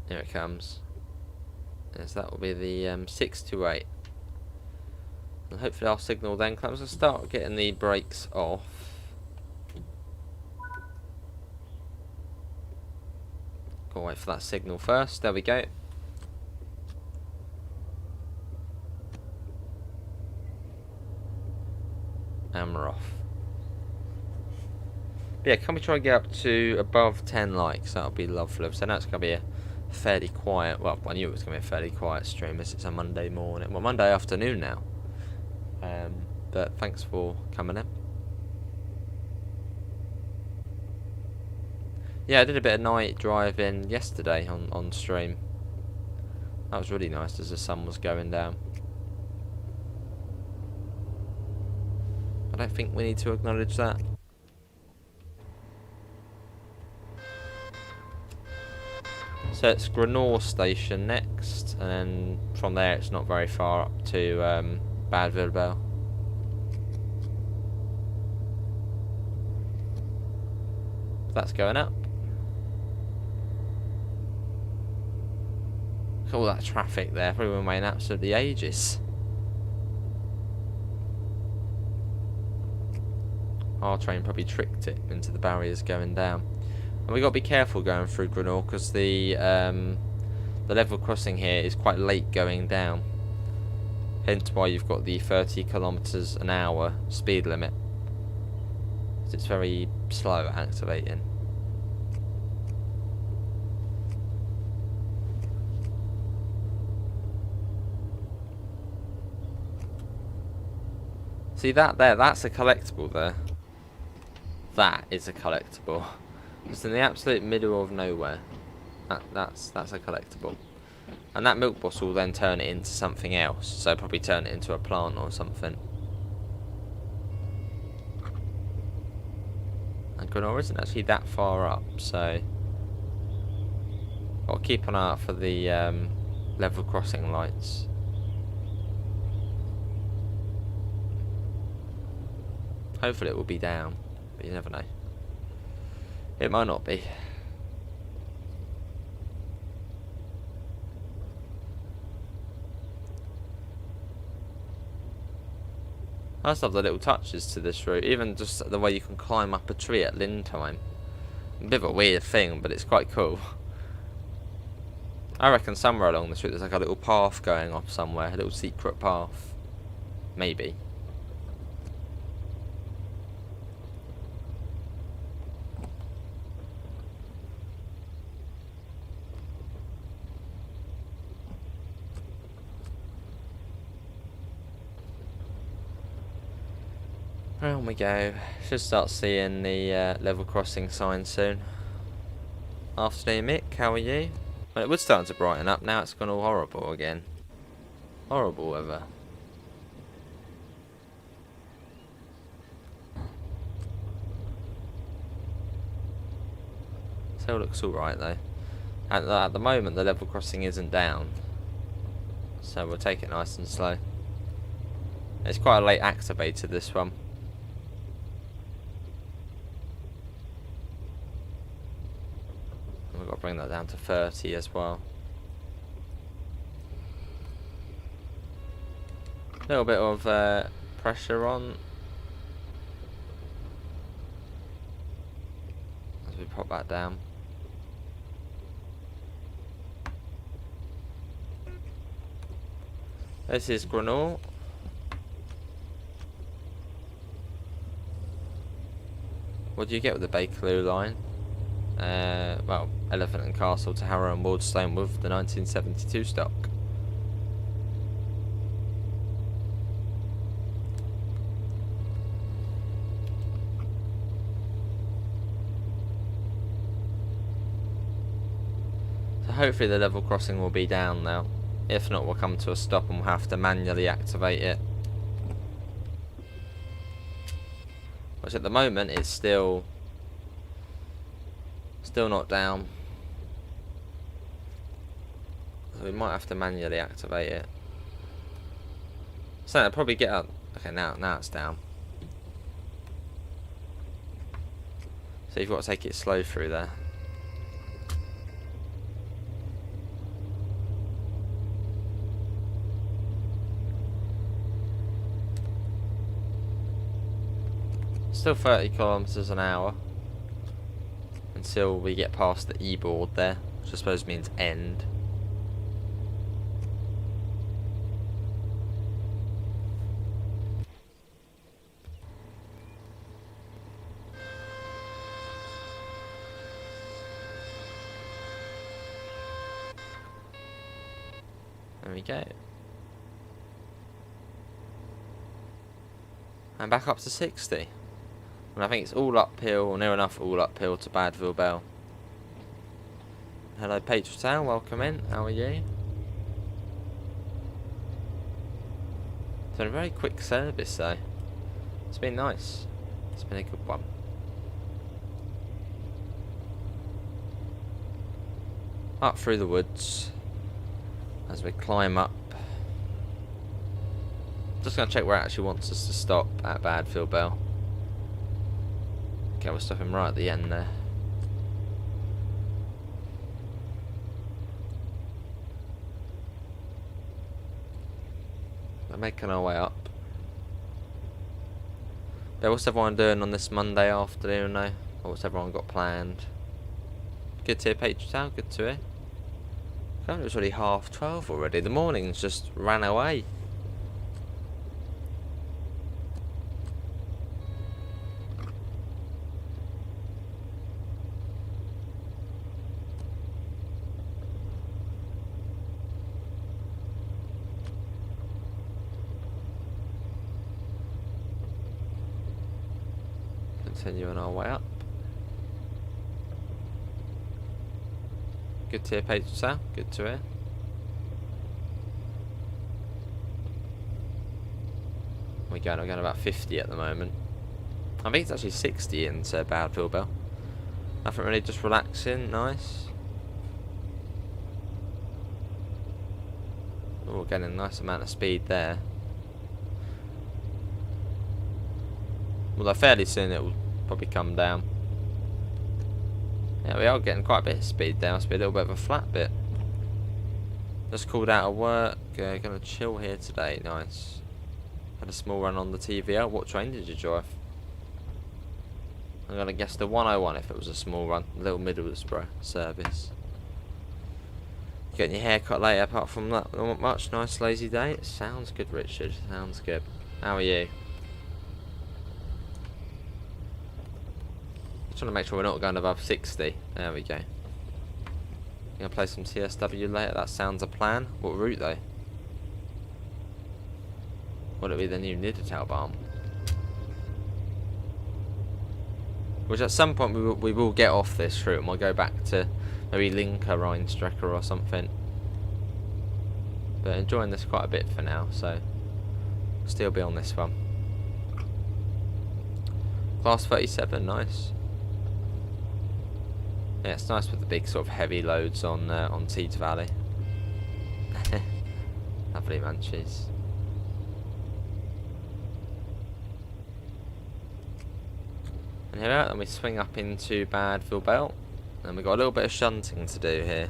Here it comes. Yes, that will be the 628. And hopefully our signal then comes and start getting the brakes off. Gotta wait for that signal first. There we go. And we're off. But yeah, can we try and get up to above 10 likes? That'll be lovely. So now it's going to be a fairly quiet, well, I knew it was going to be a fairly quiet stream as it's a Monday morning. Well, Monday afternoon now. But thanks for coming in. Yeah, I did a bit of night driving yesterday on stream. That was really nice as the sun was going down. I don't think we need to acknowledge that. So it's Grenor station next, and then from there it's not very far up to Bad Vilbel. That's going up. Look at all that traffic there. Probably been waiting absolutely ages. Our train probably tricked it into the barriers going down. And we've got to be careful going through Grenor because the level crossing here is quite late going down. Hence why you've got the 30 kilometers an hour speed limit. It's very slow at activating. See that there? That's a collectible there. That is a collectible. Just in the absolute middle of nowhere. That's a collectible. And that milk bottle will then turn it into something else. So probably turn it into a plant or something. And Grenor isn't actually that far up, so I'll keep an eye out for the level crossing lights. Hopefully it will be down, but you never know. It might not be. I just love the little touches to this route, even just the way you can climb up a tree at Lynn time. A bit of a weird thing, but it's quite cool. I reckon somewhere along this route there's like a little path going off somewhere, a little secret path. Maybe. Round we go. Should start seeing the level crossing sign soon. Afternoon, Mick. How are you? Well, it was starting to brighten up. Now it's gone all horrible again. Horrible weather. Still looks alright though. At the moment, the level crossing isn't down, so we'll take it nice and slow. It's quite a late activator, this one. We've got to bring that down to 30 as well. A little bit of pressure on as we pop that down. This is Grenor. What do you get with the Bakerloo line? Well, Elephant and Castle to Harrow and Wardstone with the 1972 stock. So hopefully the level crossing will be down now. If not, we'll come to a stop and we'll have to manually activate it. Which at the moment is still not down. So we might have to manually activate it. So I'll probably get up. Okay, now it's down. So you've got to take it slow through there. Still 30 kilometers an hour until we get past the E board there, which I suppose means end. There we go. And back up to 60. And I think it's all uphill, or near enough all uphill to Badville Bell. Hello Patriotown, welcome in, how are you? It's been a very quick service though. It's been nice. It's been a good one. Up through the woods as we climb up. Just gonna check where it actually wants us to stop at Badville Bell. Okay, we're stopping right at the end there. We're making our way up. But what's everyone doing on this Monday afternoon though? Or what's everyone got planned? Good to hear Patriotown, good to hear. God, it was already 12:30 already. The mornings just ran away. Continuing our way up. Good to hear Patriotown, good to hear. We're going about 50 at the moment. I think it's actually 60 into Badville Bell. Nothing really, just relaxing, nice. Oh, we're getting a nice amount of speed there. Although fairly soon it will probably come down. Yeah, we are getting quite a bit of speed there. Must be a little bit of a flat bit. Just called out of work. Gonna chill here today. Nice. Had a small run on the TVL. What train did you drive? I'm gonna guess the 101 if it was a small run. A little Middlesbrough service. Getting your hair cut later. Apart from that, not much. Nice lazy day. Sounds good, Richard. Sounds good. How are you? Trying to make sure we're not going above 60. There we go. Gonna play some TSW later. That sounds a plan. What route though? Would it be the new Niddertalbahn? Which at some point we will get off this route and we'll go back to maybe Linka, Rheinstrecker or something. But enjoying this quite a bit for now, so still be on this one. Class 37, nice. Yeah, it's nice with the big sort of heavy loads on Teeds Valley. Lovely munchies. And here we are, and we swing up into Badville Bell. And we've got a little bit of shunting to do here.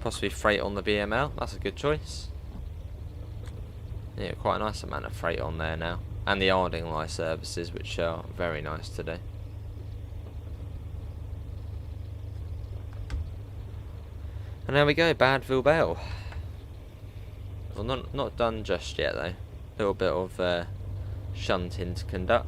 Possibly freight on the BML, that's a good choice. Yeah, quite a nice amount of freight on there now. And the Ardingly services, which are very nice today. And there we go, Badville Bell. Well, not done just yet though. A little bit of shunting to conduct.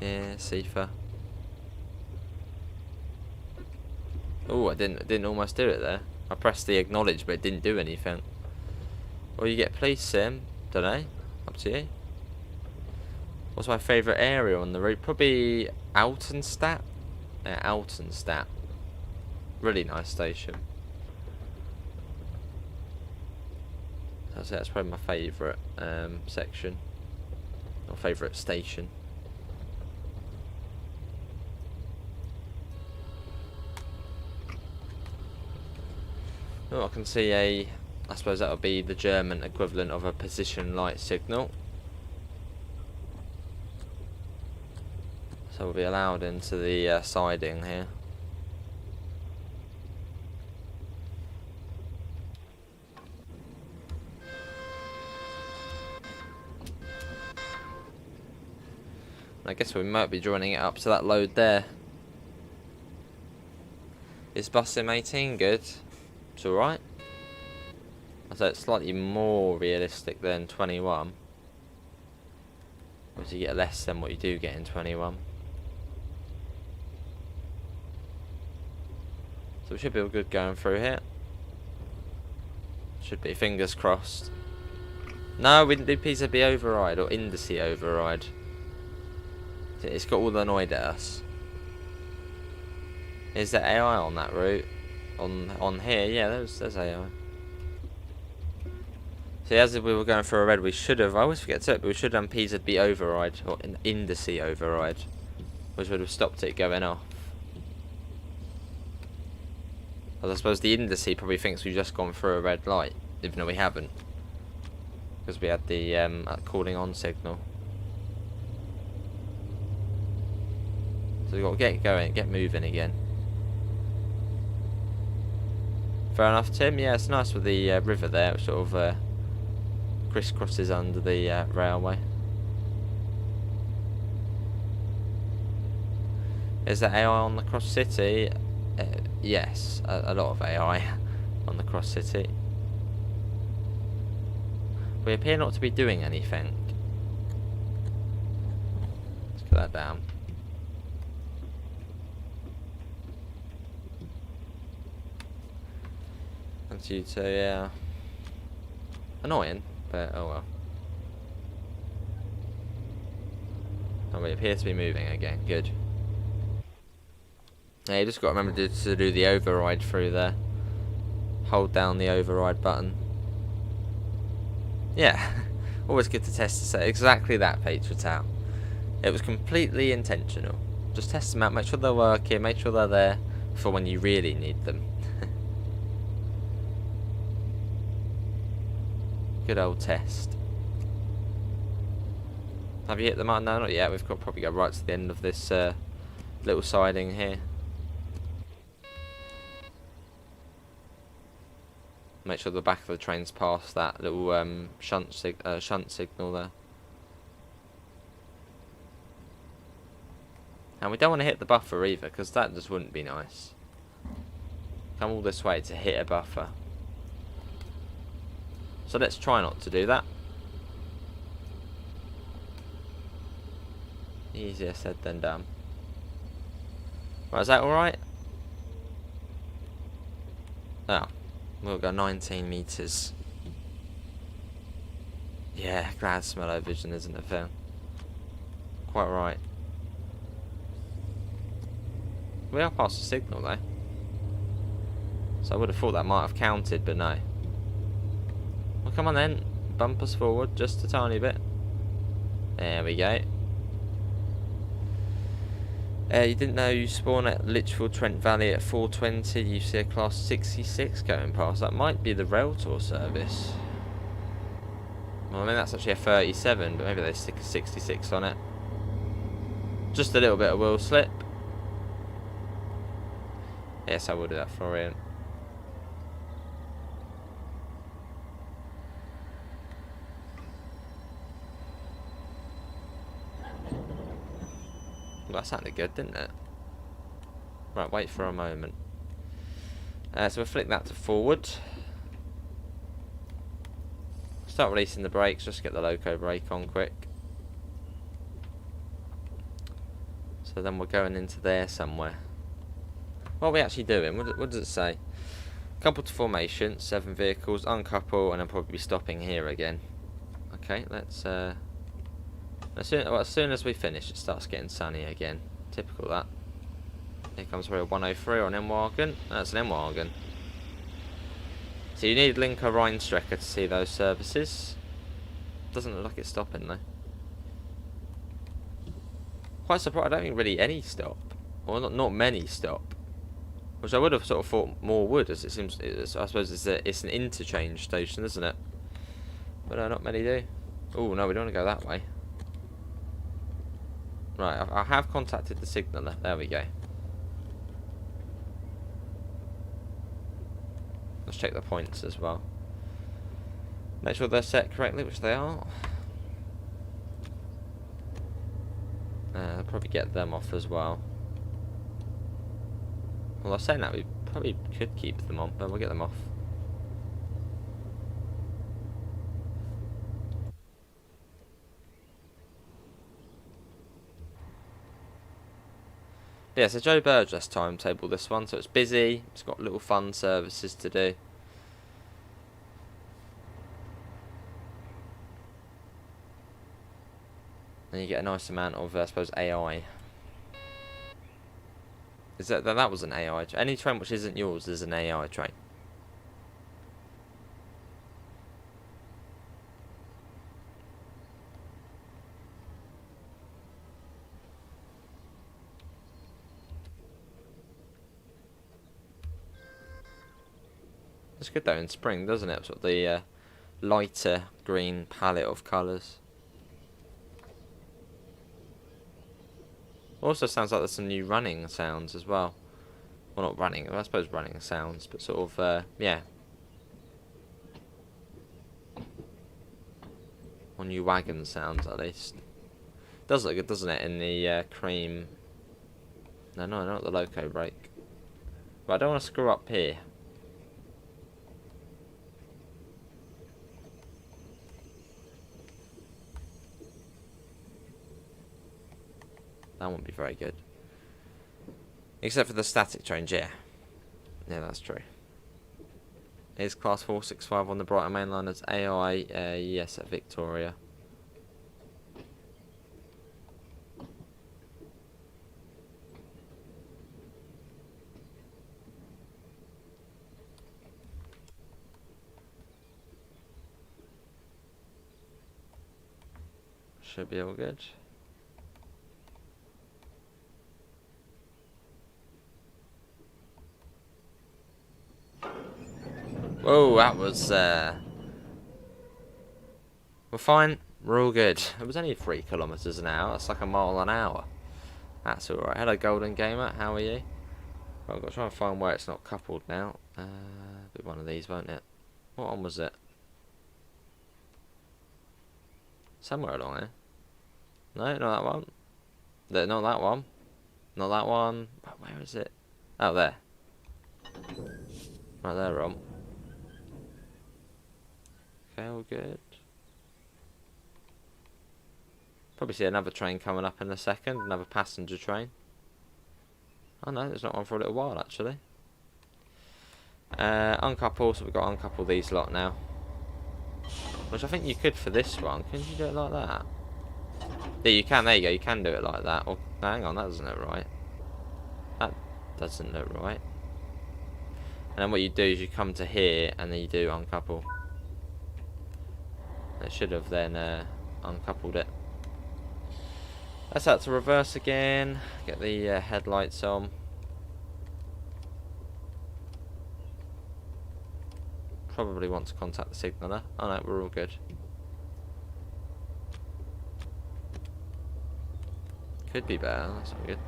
Yeah, Sifa. Oh, I didn't almost do it there. I pressed the acknowledge, but it didn't do anything. Or you get police sim, don't know. Up to you. What's my favourite area on the route? Probably Altenstadt. Altenstadt. Really nice station. I'd say that's probably my favourite section. Or favourite station. Oh, I can see I suppose that would be the German equivalent of a position light signal. So we'll be allowed into the siding here. I guess we might be joining it up to that load there. Is bus sim 18 good? It's alright. I'd say it's slightly more realistic than 21. Obviously you get less than what you do get in 21. So we should be all good going through here. Should be, fingers crossed. No, we didn't do PZB override or indice override. It's got all annoyed at us. Is there AI on that route? On here? Yeah, there's AI. See, as if we were going for a red, we should have, I always forget to it, but we should have done PZB override, or an indice override, which would have stopped it going off. As I suppose the indice probably thinks we've just gone through a red light, even though we haven't. Because we had the calling on signal. So we've got to get going, get moving again. Fair enough, Tim. Yeah, it's nice with the river there, which sort of crisscrosses under the railway. Is there AI on the cross city? Yes, a lot of AI on the cross city. We appear not to be doing anything. Let's put that down. And you two, yeah. Annoying, but oh well. Oh, we appear to be moving again. Good. Yeah, you just got to remember to do the override through there. Hold down the override button. Yeah, always good to test to say exactly that, Patriot. It was completely intentional. Just test them out, make sure they're working, make sure they're there for when you really need them. Good old test. Have you hit the mark? No, not yet. We've got to probably go right to the end of this little siding here. Make sure the back of the train's past that little shunt signal there. And we don't want to hit the buffer either, because that just wouldn't be nice. Come all this way to hit a buffer. So let's try not to do that. Easier said than done. Right, is that alright? Oh, we'll go 19 metres. Yeah, glad smell vision, isn't it, Phil? Quite right. We are past the signal though. So I would have thought that might have counted, but no. Well, come on then. Bump us forward just a tiny bit. There we go. You didn't know you spawn at Lichfield Trent Valley at 4:20. You see a class 66 going past. That might be the rail tour service. Well, I mean that's actually a 37, but maybe they stick a 66 on it. Just a little bit of wheel slip. Yes, I will do that, Florian. Well, that sounded good, didn't it? Right, wait for a moment. So we'll flick that to forward. Start releasing the brakes, just get the loco brake on quick. So then we're going into there somewhere. What are we actually doing? What does it say? Couple to formation, 7 vehicles, uncouple, and then probably be stopping here again. Okay, let's as soon as we finish, it starts getting sunny again. Typical that. Here comes probably a 103 or an M-Wagon. That's an M-Wagon. So you need Linker Rheinstrecker to see those services. Doesn't look like it's stopping though. Quite surprised, I don't think really any stop. Or not many stop. Which I would have sort of thought more would, as it seems, I suppose it's an interchange station, isn't it? But not many do. Oh no, we don't want to go that way. Right, I have contacted the signaller. There we go. Let's check the points as well. Make sure they're set correctly, which they are. I'll probably get them off as well. Well, I was saying that we probably could keep them on, but we'll get them off. Yeah, so Joe Burgess timetable this one, so it's busy, it's got little fun services to do. And you get a nice amount of, I suppose, AI. Is that was an AI train? Any train which isn't yours is an AI train. It's good though in spring, doesn't it? Sort of the lighter green palette of colours. Also sounds like there's some new running sounds as well. Well, not running, I suppose running sounds, but sort of, yeah. Or new wagon sounds at least. Does look good, doesn't it, in the cream. No, not the loco brake. But I don't want to screw up here. That won't be very good. Except for the static trains, yeah. Yeah, that's true. Is class 465 on the Brighton main line as AI? Yes, at Victoria. Should be all good. Whoa, that was, we're fine, we're all good. It was only 3 kilometres an hour, that's like a mile an hour. That's alright. Hello, Golden Gamer, how are you? Well, I've got to try and find where it's not coupled now. Be one of these, won't it? What one was it? Somewhere along here. No, not that one. Not that one. Not that one. Where is it? Oh, there. Right there, Rom. Okay, all good. Probably see another train coming up in a second, another passenger train. Oh no, there's not one for a little while actually. Uncouple, so we've got to uncouple these lot now. Which I think you could for this one. Can you do it like that? Yeah, you can, there you go, you can do it like that. Oh, no, hang on, that doesn't look right. That doesn't look right. And then what you do is you come to here and then you do uncouple. It should have then uncoupled it. That's out to reverse again. Get the headlights on. Probably want to contact the signaller. Oh no, we're all good. Could be better, that's not good.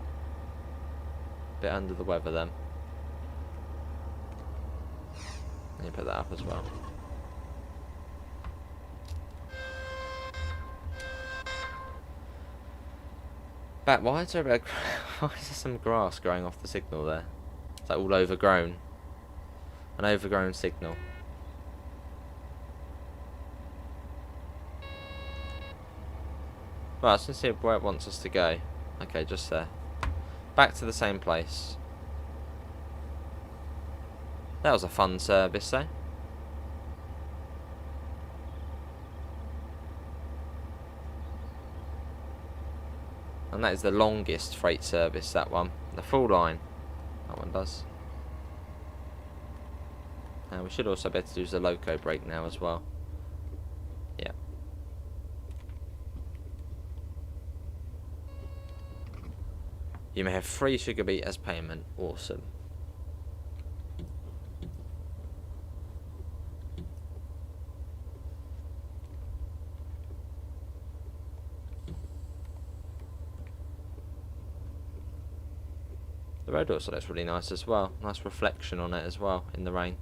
Bit under the weather then. Let me put that up as well. Back, why is there some grass growing off the signal there? It's like all overgrown. An overgrown signal. Right, let's see where it wants us to go. Okay, just there. Back to the same place. That was a fun service though. And that is the longest freight service, that one. The full line. That one does. And we should also be able to use the loco brake now as well. Yeah. You may have free sugar beet as payment. Awesome. The road also looks really nice as well. Nice reflection on it as well in the rain.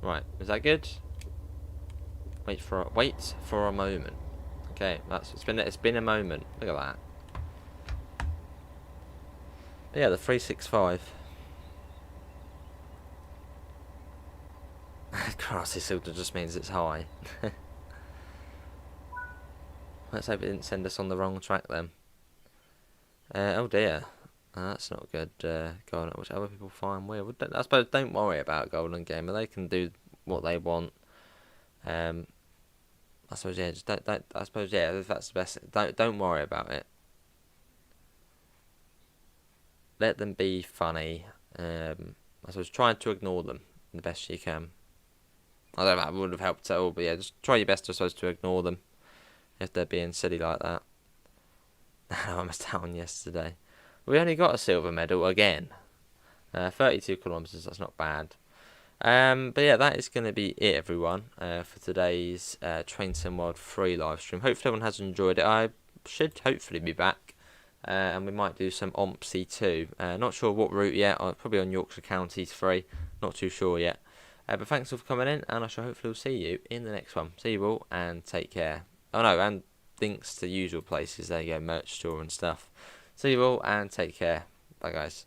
Right, is that good? Wait for a moment. Okay, it's been a moment. Look at that. But yeah, the 365. Grassy filter just means it's high. Let's hope it didn't send us on the wrong track then. Oh dear. That's not good. Golden, which other people find weird. I suppose don't worry about Golden Gamer. They can do what they want. I suppose yeah. Just don't. I suppose yeah. If that's the best. Don't worry about it. Let them be funny. I suppose try to ignore them the best you can. I don't know. That would have helped at all. But yeah, just try your best. I suppose to ignore them if they're being silly like that. I missed out on yesterday. We only got a silver medal again. 32 kilometres, that's not bad. But yeah, that is going to be it, everyone, for today's Train Sim World free live stream. Hopefully everyone has enjoyed it. I should hopefully be back, and we might do some OMPSI too. Not sure what route yet, probably on Yorkshire Counties free, not too sure yet. But thanks all for coming in, and I shall hopefully see you in the next one. See you all, and take care. Oh no, and links to usual places, there you go, merch store and stuff. See you all, and take care. Bye guys.